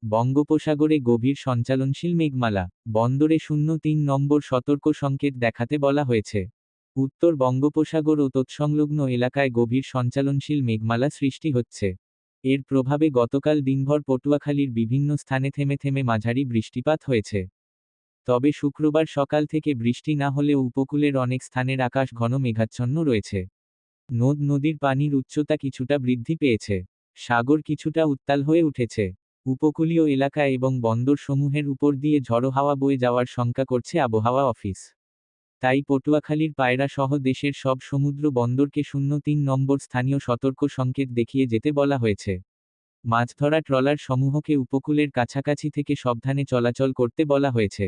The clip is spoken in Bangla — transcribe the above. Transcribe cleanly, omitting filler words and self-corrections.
বঙ্গোপসাগরে গভীর সঞ্চালনশীল মেঘমালা। বন্দরে 03 নম্বর সতর্ক সংকেত দেখাতে বলা হয়েছে। উত্তর বঙ্গোপসাগর ও তৎসংলগ্ন এলাকায় গভীর সঞ্চালনশীল মেঘমালা সৃষ্টি হচ্ছে। এর প্রভাবে গতকাল দিনভর পটুয়াখালীর বিভিন্ন স্থানে থেমে থেমে মাঝারি বৃষ্টিপাত হয়েছে। তবে শুক্রবার সকাল থেকে বৃষ্টি না হলেও উপকূলের অনেক স্থানের আকাশ ঘন মেঘাচ্ছন্ন রয়েছে। নদ নদীর পানির উচ্চতা কিছুটা বৃদ্ধি পেয়েছে। সাগর কিছুটা উত্তাল হয়ে উঠেছে। উপকূলীয় এলাকা এবং বন্দরসমূহের উপর দিয়ে ঝড়ো হাওয়া বয়ে যাওয়ার শঙ্কা করছে আবহাওয়া অফিস। তাই পটুয়াখালীর পায়রা সহ দেশের সব সমুদ্র বন্দরকে 03 নম্বর স্থানীয় সতর্ক সংকেত দেখিয়ে যেতে বলা হয়েছে। মাছ ধরা ট্রলার সমূহকে উপকূলের কাছাকাছি থেকে সাবধানে চলাচল করতে বলা হয়েছে।